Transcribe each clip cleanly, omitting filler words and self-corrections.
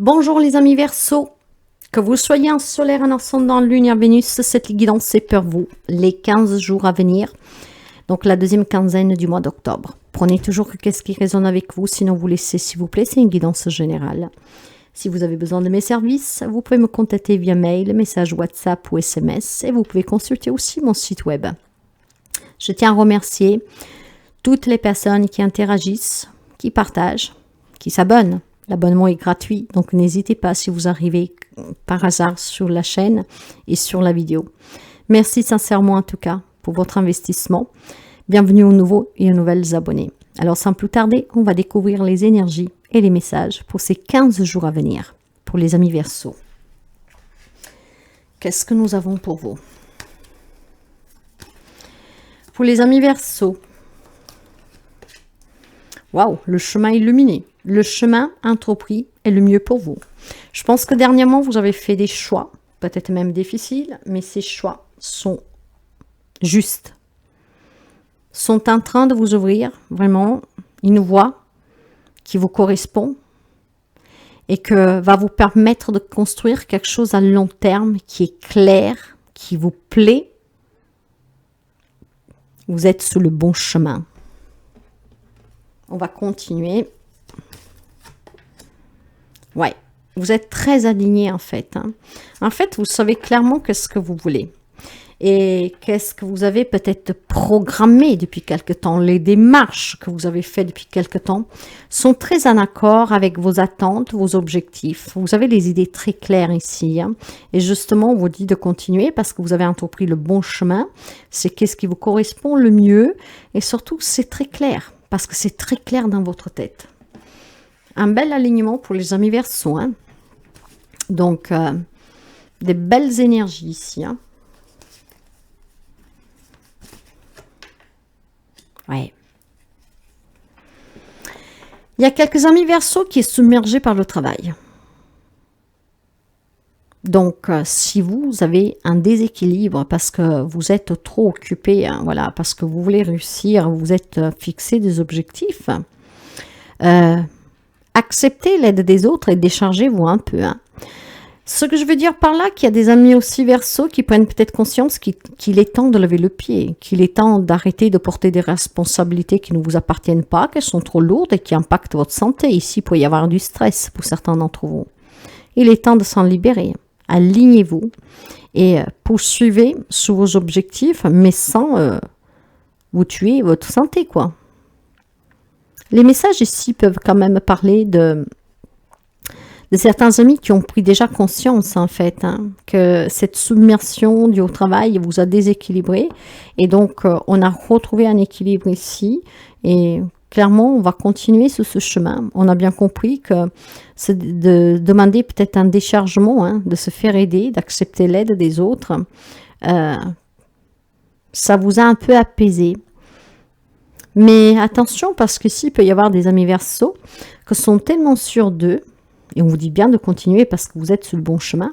Bonjour les amis Verseau, que vous soyez en solaire, en ascendant, lune et en Vénus, cette guidance c'est pour vous, les 15 jours à venir, donc la deuxième quinzaine du mois d'octobre. Prenez toujours qu'est-ce qui résonne avec vous, sinon vous laissez s'il vous plaît, c'est une guidance générale. Si vous avez besoin de mes services, vous pouvez me contacter via mail, message WhatsApp ou SMS et vous pouvez consulter aussi mon site web. Je tiens à remercier toutes les personnes qui interagissent, qui partagent, qui s'abonnent. L'abonnement est gratuit, donc n'hésitez pas si vous arrivez par hasard sur la chaîne et sur la vidéo. Merci sincèrement en tout cas pour votre investissement. Bienvenue aux nouveaux et aux nouvelles abonnés. Alors sans plus tarder, on va découvrir les énergies et les messages pour ces 15 jours à venir, pour les amis Verseau. Qu'est-ce que nous avons pour vous? Pour les amis Verseau, waouh, le chemin illuminé. Le chemin entrepris est le mieux pour vous. Je pense que dernièrement, vous avez fait des choix, peut-être même difficiles, mais ces choix sont justes. Sont en train de vous ouvrir vraiment une voie qui vous correspond et que va vous permettre de construire quelque chose à long terme qui est clair, qui vous plaît. Vous êtes sur le bon chemin. On va continuer. Ouais, vous êtes très aligné en fait. En fait, vous savez clairement qu'est-ce que vous voulez. Et qu'est-ce que vous avez peut-être programmé depuis quelque temps. Les démarches que vous avez faites depuis quelque temps sont très en accord avec vos attentes, vos objectifs. Vous avez les idées très claires ici. Et justement, on vous dit de continuer parce que vous avez entrepris le bon chemin. C'est qu'est-ce qui vous correspond le mieux. Et surtout, c'est très clair parce que c'est très clair dans votre tête. Un bel alignement pour les amis Verseau. Donc, des belles énergies ici. Ouais. Il y a quelques amis Verseau qui sont submergés par le travail. Donc, si vous avez un déséquilibre parce que vous êtes trop occupé, voilà, parce que vous voulez réussir, vous êtes fixé des objectifs, acceptez l'aide des autres et déchargez-vous un peu. Ce que je veux dire par là, qu'il y a des amis aussi Verseau qui prennent peut-être conscience qu'il est temps de lever le pied, qu'il est temps d'arrêter de porter des responsabilités qui ne vous appartiennent pas, qu'elles sont trop lourdes et qui impactent votre santé. Ici, il peut y avoir du stress pour certains d'entre vous. Il est temps de s'en libérer. Alignez-vous et poursuivez sur vos objectifs, mais sans vous tuer votre santé, quoi. Les messages ici peuvent quand même parler de certains amis qui ont pris déjà conscience, en fait, que cette submersion du travail vous a déséquilibré. Et donc, on a retrouvé un équilibre ici. Et clairement, on va continuer sur ce chemin. On a bien compris que c'est de demander peut-être un déchargement, de se faire aider, d'accepter l'aide des autres. Ça vous a un peu apaisé. Mais attention, parce qu'ici, il peut y avoir des amis Verseau qui sont tellement sûrs d'eux, et on vous dit bien de continuer parce que vous êtes sur le bon chemin,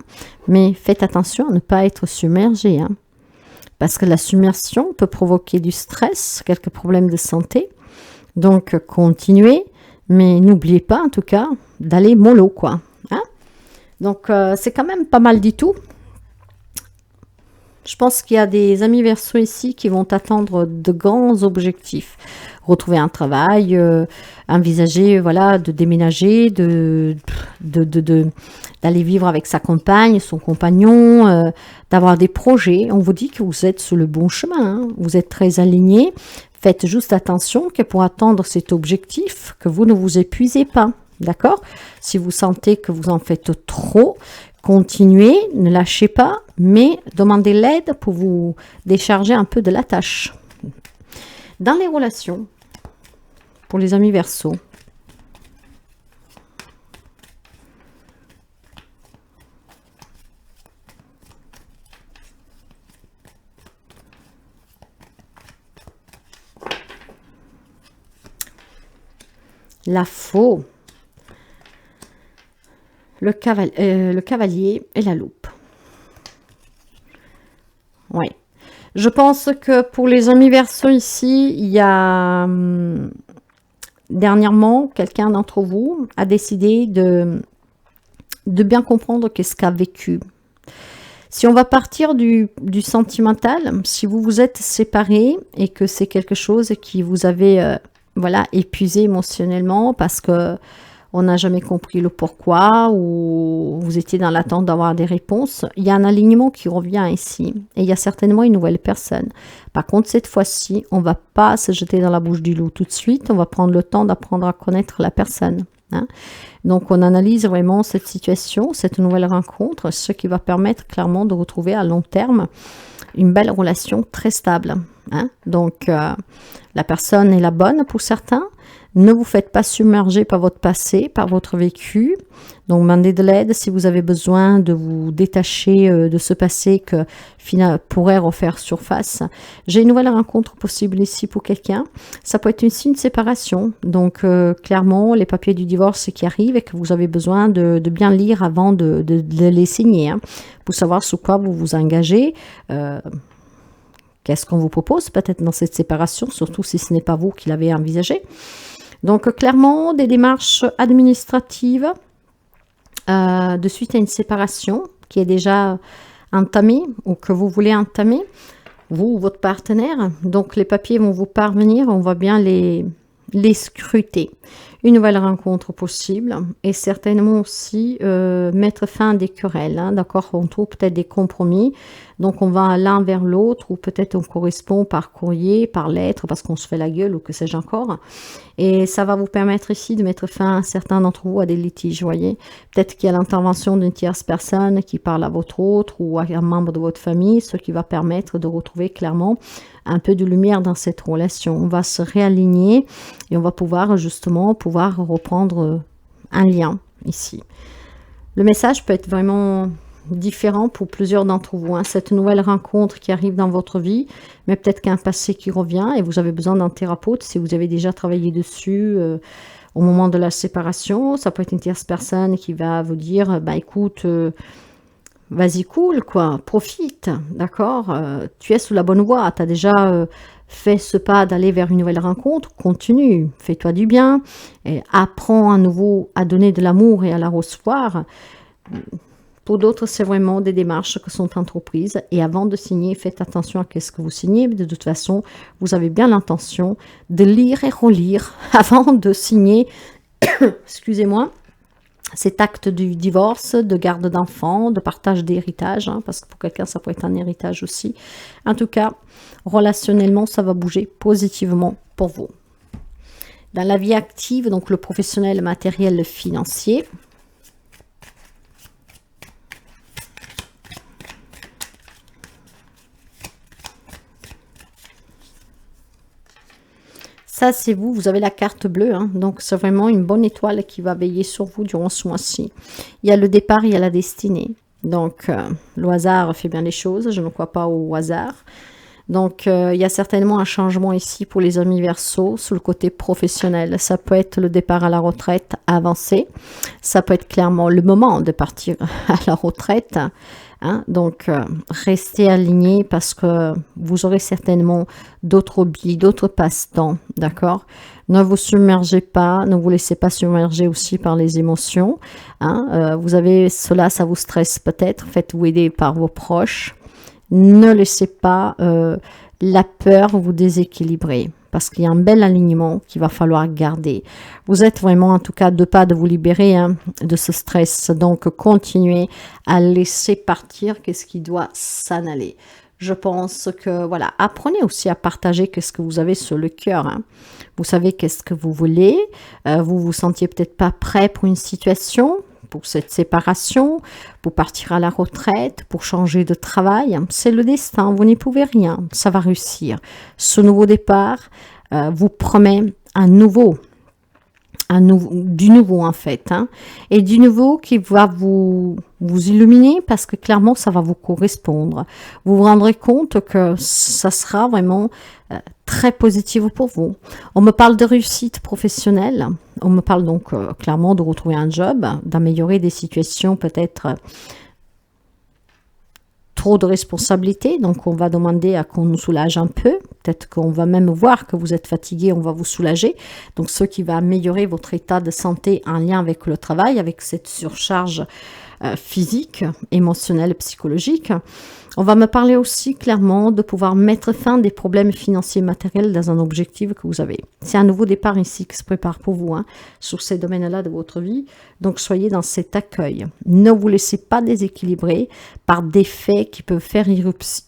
mais faites attention à ne pas être submergé, parce que la submersion peut provoquer du stress, quelques problèmes de santé. Donc, continuez, mais n'oubliez pas, en tout cas, d'aller mollo, quoi. Donc, c'est quand même pas mal du tout. Je pense qu'il y a des amis Verseau ici qui vont attendre de grands objectifs. Retrouver un travail, envisager voilà, de déménager, d'aller vivre avec sa compagne, son compagnon, d'avoir des projets. On vous dit que vous êtes sur le bon chemin, vous êtes très aligné. Faites juste attention que pour atteindre cet objectif, que vous ne vous épuisez pas. D'accord? Si vous sentez que vous en faites trop, continuez, ne lâchez pas, mais demandez l'aide pour vous décharger un peu de la tâche. Dans les relations, pour les amis Verseau, la faux, le cavalier et la loupe. Oui. Je pense que pour les amis Verseau ici, il y a dernièrement, quelqu'un d'entre vous a décidé de de bien comprendre qu'est-ce qu'a vécu. Si on va partir du sentimental, si vous vous êtes séparés et que c'est quelque chose qui vous avait voilà, épuisé émotionnellement parce que on n'a jamais compris le pourquoi ou vous étiez dans l'attente d'avoir des réponses, il y a un alignement qui revient ici et il y a certainement une nouvelle personne. Par contre, cette fois-ci, on ne va pas se jeter dans la bouche du loup tout de suite, on va prendre le temps d'apprendre à connaître la personne. Hein. Donc, on analyse vraiment cette situation, cette nouvelle rencontre, ce qui va permettre clairement de retrouver à long terme une belle relation très stable. Hein. Donc, la personne est la bonne pour certains. Ne vous faites pas submerger par votre passé, par votre vécu. Donc, demandez de l'aide si vous avez besoin de vous détacher de ce passé que pourrait refaire surface. J'ai une nouvelle rencontre possible ici pour quelqu'un. Ça peut être aussi une séparation. Donc, clairement, les papiers du divorce qui arrivent et que vous avez besoin de bien lire avant de les signer, hein, pour savoir sur quoi vous vous engagez. Qu'est-ce qu'on vous propose peut-être dans cette séparation, surtout si ce n'est pas vous qui l'avez envisagé. Donc, clairement, des démarches administratives de suite à une séparation qui est déjà entamée ou que vous voulez entamer, vous ou votre partenaire. Donc, les papiers vont vous parvenir, on va bien les scruter. Une nouvelle rencontre possible et certainement aussi mettre fin à des querelles. Hein, d'accord, on trouve peut-être des compromis. Donc, on va l'un vers l'autre ou peut-être on correspond par courrier, par lettre parce qu'on se fait la gueule ou que sais-je encore. Et ça va vous permettre ici de mettre fin, certains d'entre vous, à des litiges, voyez. Peut-être qu'il y a l'intervention d'une tierce personne qui parle à votre autre ou à un membre de votre famille, ce qui va permettre de retrouver clairement un peu de lumière dans cette relation. On va se réaligner et on va pouvoir justement reprendre un lien ici. Le message peut être vraiment différent pour plusieurs d'entre vous. Hein. Cette nouvelle rencontre qui arrive dans votre vie, mais peut-être qu'un passé qui revient et vous avez besoin d'un thérapeute si vous avez déjà travaillé dessus au moment de la séparation. Ça peut être une tierce personne qui va vous dire, bah écoute, vas-y cool, quoi, profite, d'accord, tu es sous la bonne voie, tu as déjà fait ce pas d'aller vers une nouvelle rencontre, continue, fais-toi du bien, et apprends à nouveau à donner de l'amour et à la recevoir. Pour d'autres, c'est vraiment des démarches qui sont entreprises. Et avant de signer, faites attention à ce que vous signez. De toute façon, vous avez bien l'intention de lire et relire avant de signer, excusez-moi, cet acte du divorce, de garde d'enfants, de partage d'héritage, hein, parce que pour quelqu'un, ça peut être un héritage aussi. En tout cas, relationnellement, ça va bouger positivement pour vous. Dans la vie active, donc le professionnel, le matériel, le financier, ça, c'est vous, vous avez la carte bleue, hein, donc c'est vraiment une bonne étoile qui va veiller sur vous durant ce mois-ci. Il y a le départ, il y a la destinée. Donc, le hasard fait bien les choses, je ne crois pas au hasard. Donc, il y a certainement un changement ici pour les amis Verseaux sur le côté professionnel. Ça peut être le départ à la retraite avancé. Ça peut être clairement le moment de partir à la retraite. Hein, donc, restez alignés parce que vous aurez certainement d'autres hobbies, d'autres passe-temps, d'accord? Ne vous submergez pas, ne vous laissez pas submerger aussi par les émotions. Hein, vous avez cela, ça vous stresse peut-être, faites-vous aider par vos proches. Ne laissez pas la peur vous déséquilibrer parce qu'il y a un bel alignement qu'il va falloir garder. Vous êtes vraiment, en tout cas, deux pas de vous libérer hein, de ce stress. Donc, continuez à laisser partir qu'est-ce qui doit s'en aller. Je pense que, voilà, apprenez aussi à partager qu'est-ce que vous avez sur le cœur. Hein. Vous savez qu'est-ce que vous voulez. Vous vous sentiez peut-être pas prêt pour une situation, pour cette séparation, pour partir à la retraite, pour changer de travail. C'est le destin, vous n'y pouvez rien, ça va réussir. Ce nouveau départ vous promet du nouveau en fait, hein, et du nouveau qui va vous illuminer parce que clairement ça va vous correspondre. Vous vous rendrez compte que ça sera vraiment très positif pour vous. On me parle de réussite professionnelle, on me parle donc clairement de retrouver un job, d'améliorer des situations peut-être trop de responsabilités, donc on va demander à qu'on nous soulage un peu Peut-être qu'on va même voir que vous êtes fatigué, on va vous soulager. Donc, ce qui va améliorer votre état de santé en lien avec le travail, avec cette surcharge physique, émotionnelle, psychologique. On va me parler aussi clairement de pouvoir mettre fin des problèmes financiers matériels dans un objectif que vous avez. C'est un nouveau départ ici qui se prépare pour vous, sur ces domaines-là de votre vie. Donc, soyez dans cet accueil. Ne vous laissez pas déséquilibrer par des faits qui peuvent faire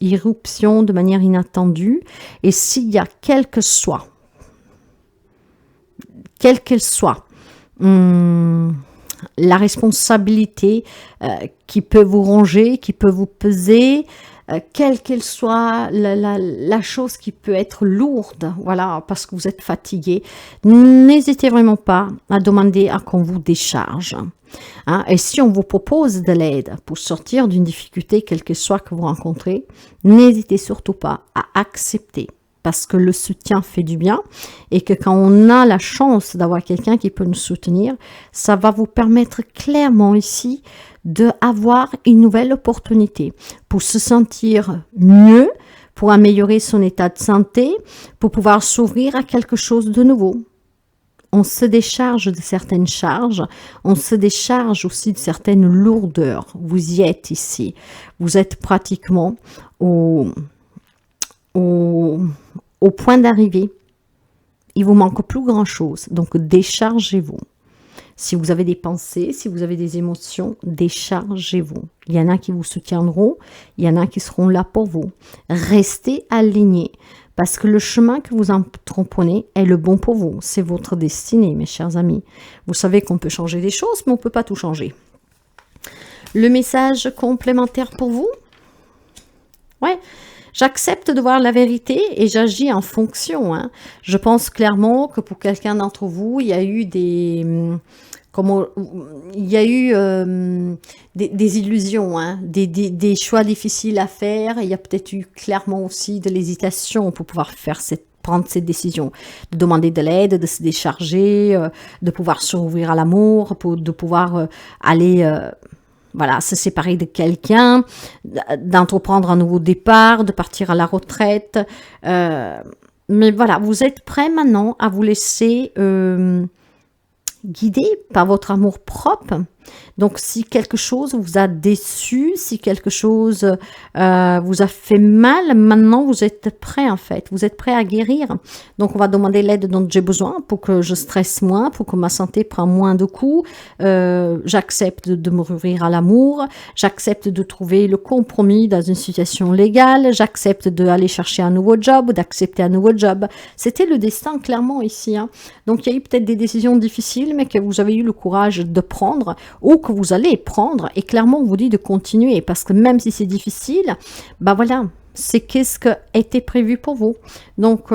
irruption de manière inattendue. Et s'il y a quelle qu'elle soit, la responsabilité qui peut vous ronger, qui peut vous peser, quelle qu'elle soit la chose qui peut être lourde, voilà, parce que vous êtes fatigué, n'hésitez vraiment pas à demander à qu'on vous décharge. Et si on vous propose de l'aide pour sortir d'une difficulté, quelle que soit que vous rencontrez, n'hésitez surtout pas à accepter. Parce que le soutien fait du bien et que quand on a la chance d'avoir quelqu'un qui peut nous soutenir, ça va vous permettre clairement ici d'avoir une nouvelle opportunité pour se sentir mieux, pour améliorer son état de santé, pour pouvoir s'ouvrir à quelque chose de nouveau. On se décharge de certaines charges, on se décharge aussi de certaines lourdeurs. Vous y êtes ici. Vous êtes pratiquement au point d'arrivée. Il vous manque plus grand chose, donc déchargez-vous. Si vous avez des pensées, si vous avez des émotions, déchargez-vous. Il y en a qui vous soutiendront, il y en a qui seront là pour vous. Restez alignés, parce que le chemin que vous entreprenez est le bon pour vous. C'est votre destinée, mes chers amis. Vous savez qu'on peut changer des choses, mais on ne peut pas tout changer. Le message complémentaire pour vous? Ouais. J'accepte de voir la vérité et j'agis en fonction. Je pense clairement que pour quelqu'un d'entre vous, il y a eu des illusions, des choix difficiles à faire. Il y a peut-être eu clairement aussi de l'hésitation pour pouvoir prendre cette décision, de demander de l'aide, de se décharger, de pouvoir s'ouvrir à l'amour, de pouvoir aller... Voilà, se séparer de quelqu'un, d'entreprendre un nouveau départ, de partir à la retraite. Mais voilà, vous êtes prêts maintenant à vous laisser guider par votre amour propre. Donc, si quelque chose vous a déçu, si quelque chose vous a fait mal, maintenant vous êtes prêt en fait. Vous êtes prêt à guérir. Donc, on va demander l'aide dont j'ai besoin pour que je stresse moins, pour que ma santé prenne moins de coups. J'accepte de me rouvrir à l'amour. J'accepte de trouver le compromis dans une situation légale. J'accepte d'aller chercher un nouveau job, d'accepter un nouveau job. C'était le destin clairement ici. Donc, il y a eu peut-être des décisions difficiles, mais que vous avez eu le courage de prendre ou que vous allez prendre, et clairement on vous dit de continuer, parce que même si c'est difficile, voilà, c'est qu'est-ce qui était prévu pour vous. Donc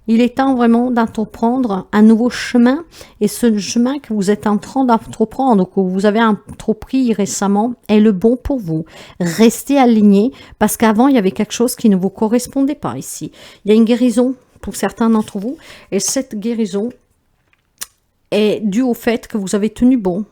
il est temps vraiment d'entreprendre un nouveau chemin, et ce chemin que vous êtes en train d'entreprendre, que vous avez entrepris récemment, est le bon pour vous. Restez aligné, parce qu'avant il y avait quelque chose qui ne vous correspondait pas ici. Il y a une guérison pour certains d'entre vous, et cette guérison est due au fait que vous avez tenu bon.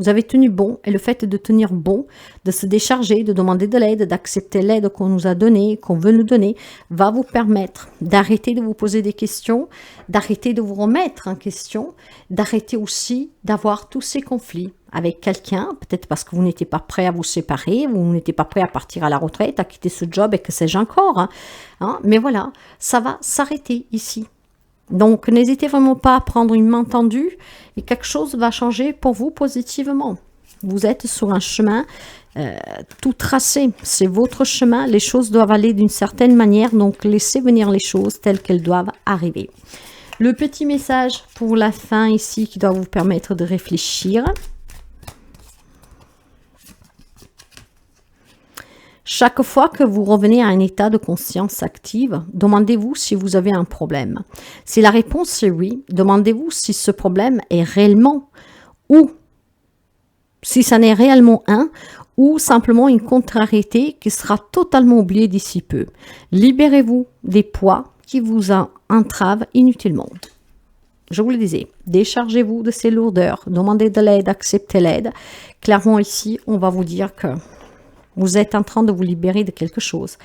Vous avez tenu bon, et le fait de tenir bon, de se décharger, de demander de l'aide, d'accepter l'aide qu'on nous a donnée, qu'on veut nous donner, va vous permettre d'arrêter de vous poser des questions, d'arrêter de vous remettre en question, d'arrêter aussi d'avoir tous ces conflits avec quelqu'un, peut-être parce que vous n'étiez pas prêt à vous séparer, vous n'étiez pas prêt à partir à la retraite, à quitter ce job, et que sais-je encore. Mais voilà, ça va s'arrêter ici. Donc, n'hésitez vraiment pas à prendre une main tendue et quelque chose va changer pour vous positivement. Vous êtes sur un chemin tout tracé. C'est votre chemin. Les choses doivent aller d'une certaine manière. Donc, laissez venir les choses telles qu'elles doivent arriver. Le petit message pour la fin ici qui doit vous permettre de réfléchir. Chaque fois que vous revenez à un état de conscience active, demandez-vous si vous avez un problème. Si la réponse est oui, demandez-vous si ce problème est réellement ou si ça n'est réellement un ou simplement une contrariété qui sera totalement oubliée d'ici peu. Libérez-vous des poids qui vous entravent inutilement. Je vous le disais, déchargez-vous de ces lourdeurs, demandez de l'aide, acceptez l'aide. Clairement ici, on va vous dire que Vous êtes en train de vous libérer de quelque chose.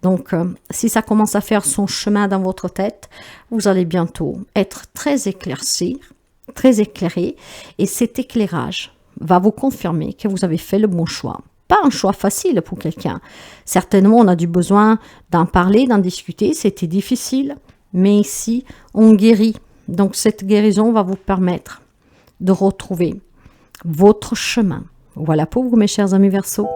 Donc, si ça commence à faire son chemin dans votre tête, vous allez bientôt être très éclairci, très éclairé. Et cet éclairage va vous confirmer que vous avez fait le bon choix. Pas un choix facile pour quelqu'un. Certainement, on a du besoin d'en parler, d'en discuter. C'était difficile, mais ici, on guérit. Donc, cette guérison va vous permettre de retrouver votre chemin. Voilà pour vous, mes chers amis Verseaux.